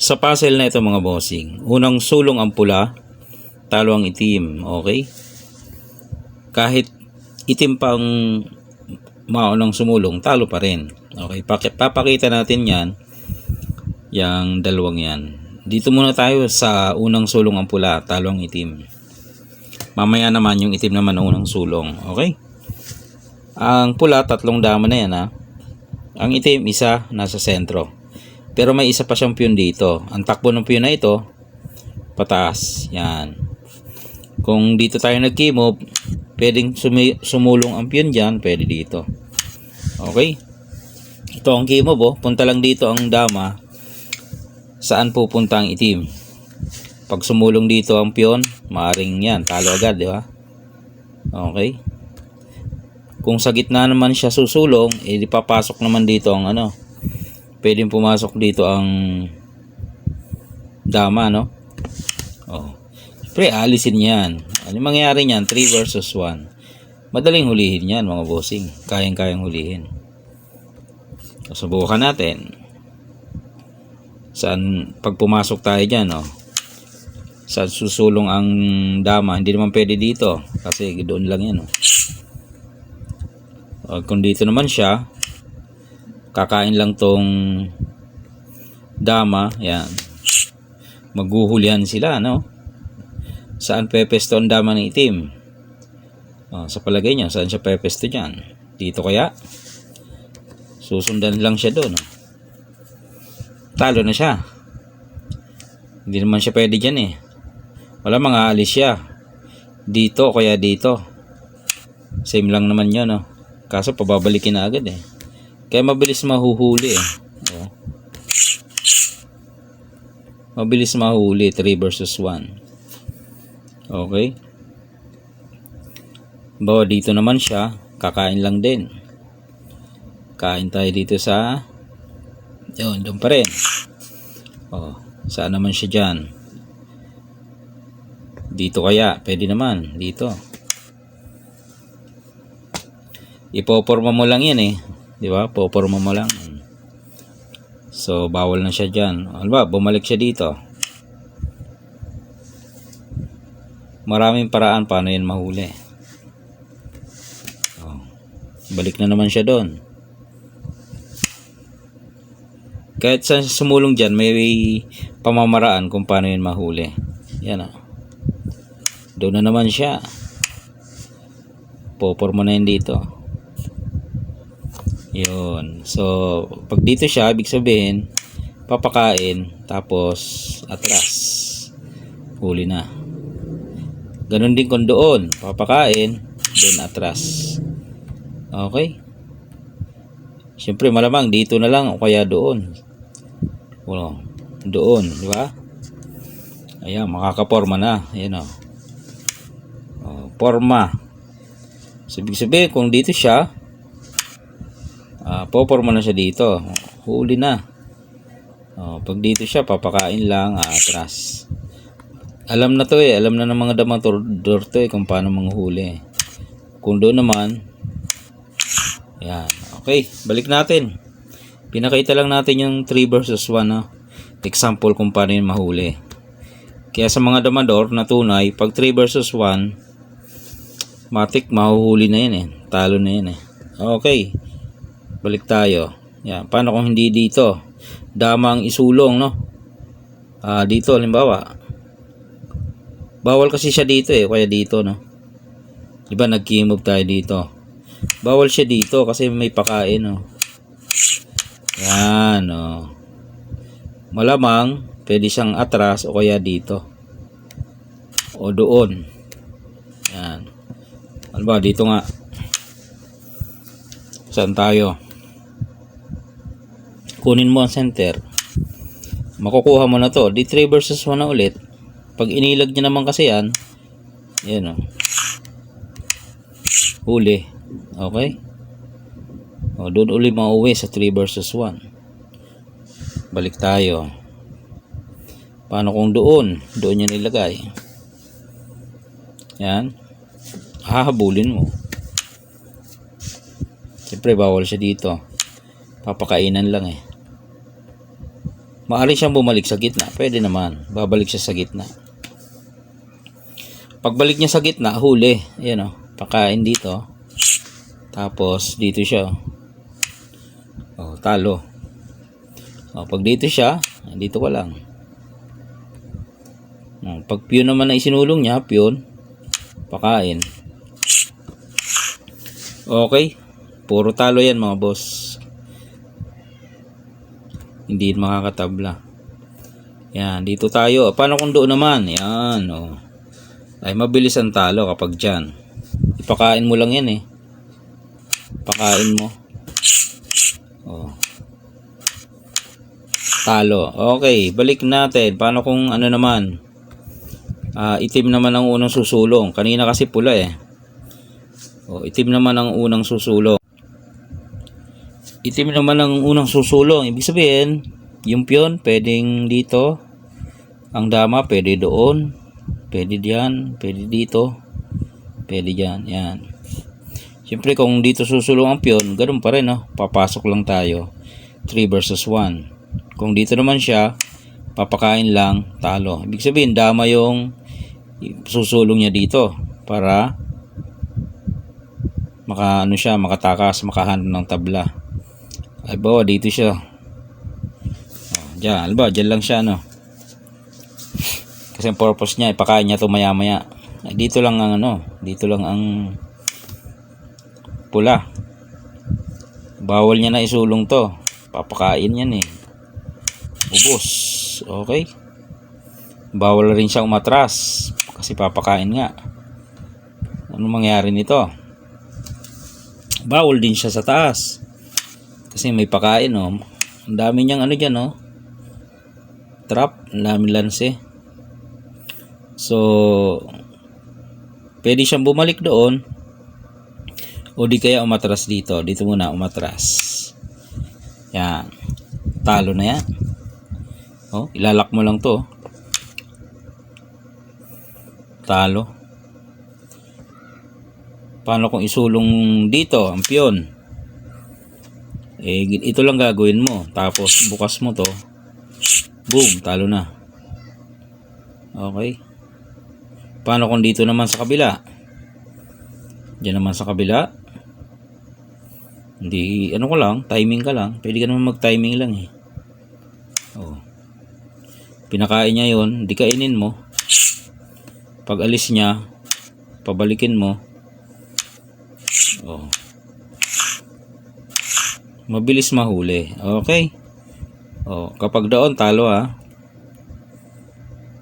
Sa puzzle na ito mga bossing, unang sulong ang pula, talo ang itim, okay? Kahit itim pang maunang sumulong, talo pa rin. Okay, papakita natin yan, yung dalawang yan. Dito muna tayo sa unang sulong ang pula, talo ang itim. Mamaya naman yung itim naman ang unang sulong, okay? Ang pula, tatlong dama na yan ha. Ang itim, isa, nasa sentro. Pero may isa pa siyang piyon dito. Ang takbo ng piyon na ito, pataas. Yan. Kung dito tayo nag-keymove, pwedeng sumulong ang piyon dyan, pwede dito. Okay? Ito ang keymove oh. Punta lang dito ang dama. Saan pupunta ang itim? Pag sumulong dito ang piyon, maaring yan, talo agad, di ba? Okay? Kung sa gitna naman siya susulong, di papasok naman dito ang ano. Pwedeng pumasok dito ang dama, no? Oh. Siyempre, alisin yan. Ano mangyayari niyan? 3 versus 1. Madaling hulihin yan, mga bossing. Kayang-kayang hulihin. So, subukan natin. Saan, pag pumasok tayo dyan, no? Saan susulong ang dama? Hindi naman pwede dito. Kasi doon lang yan, no? O, kung dito naman siya, kakain lang tong dama, yan. Maghuhulihan sila, no? Saan pepesto ang dama ng itim? Sa palagay niya, saan siya pepesto dyan? Dito kaya? Susundan lang siya doon. Talo na siya. Hindi naman siya pwede dyan eh. Wala, mga alis siya. Dito kaya dito. Same lang naman yun, no? Kaso pababalikin na agad eh. Kaya mabilis mahuhuli eh. Oh. Mabilis mahuli 3 versus 1. Okay. Bawa dito naman siya, kakain lang din. Kain tayo dito sa yun, doon pa rin. Oh, saan naman siya dyan? Dito kaya, pwede naman dito. Ipoporma mo lang yan eh. Di ba? Poporma mo lang. So, bawal na siya dyan. Ano ba? Bumalik siya dito. Maraming paraan paano yan mahuli. Oh. Balik na naman siya doon. Kahit sa sumulong dyan, may pamamaraan kung paano yan mahuli. Yan ah. Doon na naman siya. Poporma na yan dito. Yun. So, pag dito siya, ibig sabihin, papakain, tapos atras. Huli na. Ganon din kung doon. Papakain, then atras. Okay? Siyempre, malamang dito na lang o kaya doon. Doon, di ba? Ayan, makakaporma na. Ayan o. Porma. So, ibig sabihin, kung dito siya, poporma na siya dito. Huli na. Pag dito siya, papakain lang, atras. Alam na to eh. Alam na ng mga damaturdor to eh kung paano manghuli. Kung doon naman, yan. Okay, balik natin. Pinakita lang natin yung 3 versus 1 na example kung paano yun mahuli. Kaya sa mga damador na tunay, pag 3 versus 1, matik mahuhuli na yan eh. Talo na yan eh. Okay. Balik tayo. Yan. Paano kung hindi dito? Dama ang isulong, no? Dito, halimbawa. Bawal kasi siya dito eh. Kaya dito, no? Diba nag-keymove tayo dito. Bawal siya dito kasi may pakain, no? Yan, no? Malamang, pwede siyang atras o kaya dito. O doon. Yan. Ano ba? Dito nga. Saan tayo? Kunin mo ang center. Makukuha mo na to. Di 3 versus 1 na ulit. Pag inilag niya naman kasi yan. Yan o. Huli. Okay? O, doon uli mauwi sa 3 versus 1. Balik tayo. Paano kung doon? Doon niya nilagay. Yan. Hahabulin mo. Siyempre bawal siya dito. Papakainan lang eh. Maaari siyang bumalik sa gitna. Pwede naman. Babalik siya sa gitna. Pagbalik niya sa gitna, huli. Ayan o. Pakain dito. Tapos, dito siya. O, talo. O, pag dito siya, dito ka lang. O, pag piyon naman na isinulong niya, piyon. Pakain. Okay. Puro talo yan mga boss. Hindi makakatabla. Yan, dito tayo. Paano kung doon naman? Yan, oh. Ay, mabilis ang talo kapag dyan. Ipakain mo lang yan eh. Pakain mo. Oh. Talo. Okay, balik natin. Paano kung ano naman? Itim naman ang unang susulong. Kanina kasi pula eh. Oh, itim naman ang unang susulong. Itim naman ang unang susulong. Ibig sabihin, yung piyon pwedeng dito. Ang dama pwede doon. Pwede diyan, pwede dito. Pwede diyan, yan. Siyempre kung dito susulong ang piyon, ganoon pa rin, no? Papasok lang tayo. 3 versus 1. Kung dito naman siya, papakain lang, talo. Ibig sabihin, dama yung susulong niya dito para makatakas, makahanap ng tabla. Ay bawa dito siya. Diyan, alba, diyan lang siya, no. Kasi ang purpose niya, ipakain niya to maya-maya. Dito lang ang dito lang ang pula. Bawal niya na isulong to. Papakain yan eh. Ubos. Okay. Bawal rin siyang umatras kasi papakain nga. Ano mangyari nito? Bawal din siya sa taas. Kasi may pakain, oh. Ang dami niyang diyan, oh. Trap, ang daming lanse. So, pwede siyang bumalik doon. O di kaya umatras dito. Dito muna umatras. Yan. Talo na yan. Oh, ilalak mo lang to. Talo. Paano kung isulong dito ang piyon? Ito lang gagawin mo. Tapos bukas mo to. Boom, talo na. Okay. Paano kung dito naman sa kabila? Diyan naman sa kabila. Hindi, ko lang, timing ka lang. Pwede ka naman mag-timing lang eh. Oh. Pinakain niya yon, di kainin mo. Pag alis niya, pabalikin mo. Oh. Mabilis mahuli. Okay. Oh, kapag doon talo ha.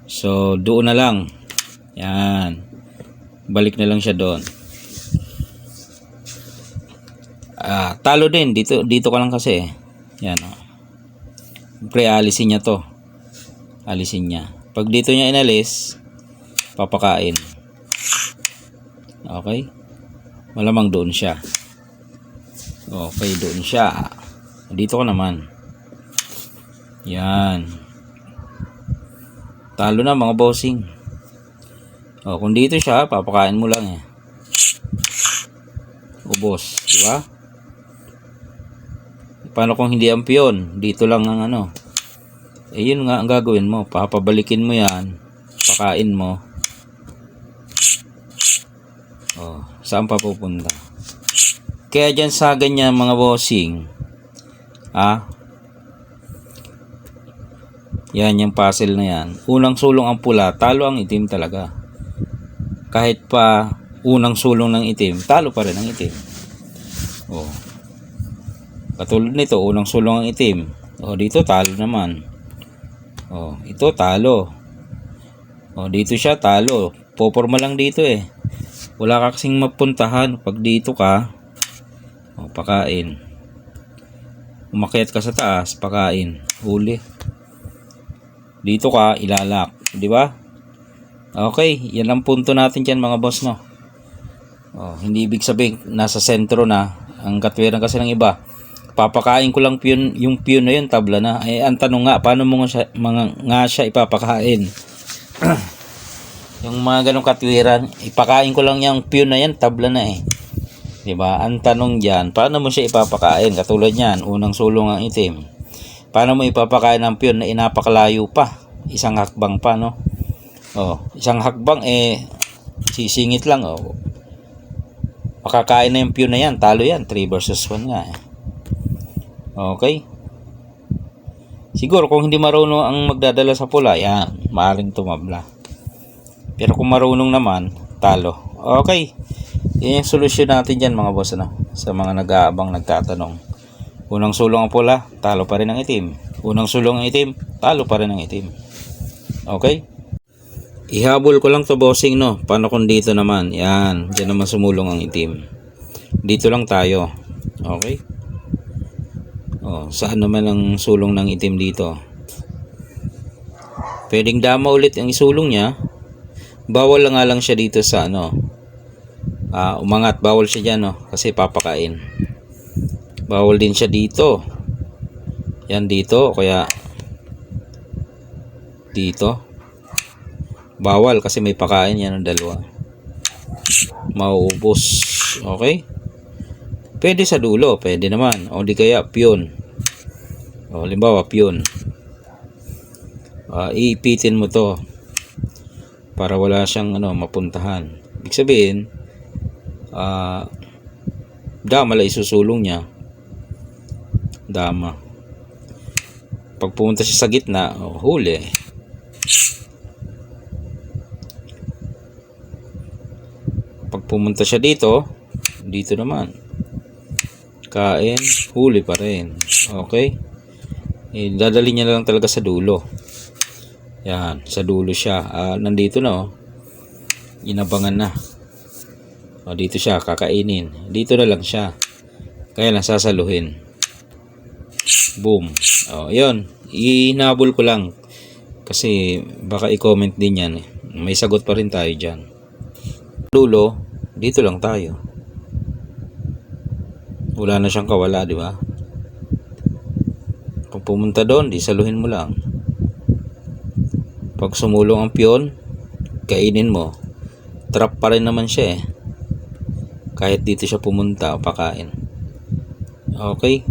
So doon na lang. Yan. Balik na lang siya doon. Talo din dito ka lang kasi. Yan oh. Pre alisin niya to. Alisin niya. Pag dito niya inalis, papakain. Okay? Malamang doon siya. Okay, doon siya. Dito ka naman. Yan. Talo na mga bossing. Oh, kung dito siya, papakain mo lang eh. Ubos, di ba? Paano kung hindi ang piyon? Dito lang ang yun nga ang gagawin mo. Papabalikin mo yan. Pakain mo. Oh, saan pa pupunta? Kaya dyan sa ganyan mga bossing, yan yung puzzle na yan. Unang sulong ang pula, talo ang itim talaga. Kahit pa unang sulong ng itim, talo pa rin ang itim. Oh. Katulad nito, unang sulong ang itim. Oh, dito talo naman. Oh, ito talo. Oh, dito siya talo. Poporma lang dito eh. Wala ka kasing mapuntahan pag dito ka. Oh, pakain. Umakyat ka sa taas, pakain. Huli. Dito ka, ilalak. Di ba? Okay, yan ang punto natin dyan mga boss, no? Oh, hindi ibig sabihin, nasa sentro na. Ang katwiran kasi ng iba. Papakain ko lang yung piyon na yun, tabla na. Ay, ang tanong nga, paano mo nga siya ipapakain? Yung mga ganong katwiran, ipakain ko lang yung piyon na yan, tabla na eh. Diba? Ang tanong dyan, paano mo siya ipapakain? Katulad yan, unang sulong ang itim. Paano mo ipapakain ng piyon na inapakalayo pa? Isang hakbang pa, no? Isang hakbang sisingit lang, makakain na yung piyon na yan, talo yan, 3 versus 1 nga eh. Okay? Siguro kung hindi marunong ang magdadala sa pula, yan, maaaring tumabla. Pero kung marunong naman, talo. Okay. Yan yung solusyon natin dyan mga boss, sa mga nag-aabang, nagtatanong. Unang sulong ang pula, talo pa rin ang itim. Unang sulong ang itim, talo pa rin ang itim. Okay? Ihabol ko lang to bossing, no? Paano kung dito naman? Yan, dyan naman sumulong ang itim. Dito lang tayo. Okay? Saan naman ang sulong ng itim dito? Pwedeng dama ulit ang isulong niya. Bawal lang nga lang siya dito sa umangat. Bawal siya dyan, no? Kasi papakain. Bawal din siya dito. Yan dito. Kaya dito. Bawal kasi may pakain yan ng dalawa. Mauubos. Okay? Pwede sa dulo. Pwede naman. O di kaya piyon. Halimbawa piyon. Iipitin mo to para wala siyang mapuntahan. Ibig sabihin, dama lang isusulong niya. Dama. Pag pumunta siya sa gitna, huli. Pag pumunta siya dito naman, kain, huli pa rin. Okay? Dadali niya lang talaga sa dulo. Yan, sa dulo siya. Nandito na, inabangan na. Dito siya, kakainin. Dito na lang siya. Kaya lang sasaluhin. Boom. Yun. Ihinabol ko lang. Kasi baka i-comment din yan. May sagot pa rin tayo dyan. Dulo, dito lang tayo. Wala na siyang kawala, di ba? Pag pumunta doon, di saluhin mo lang. Pag sumulong ang piyon, kainin mo. Trap pa rin naman siya eh. Kahit dito siya pumunta o pakain. Okay?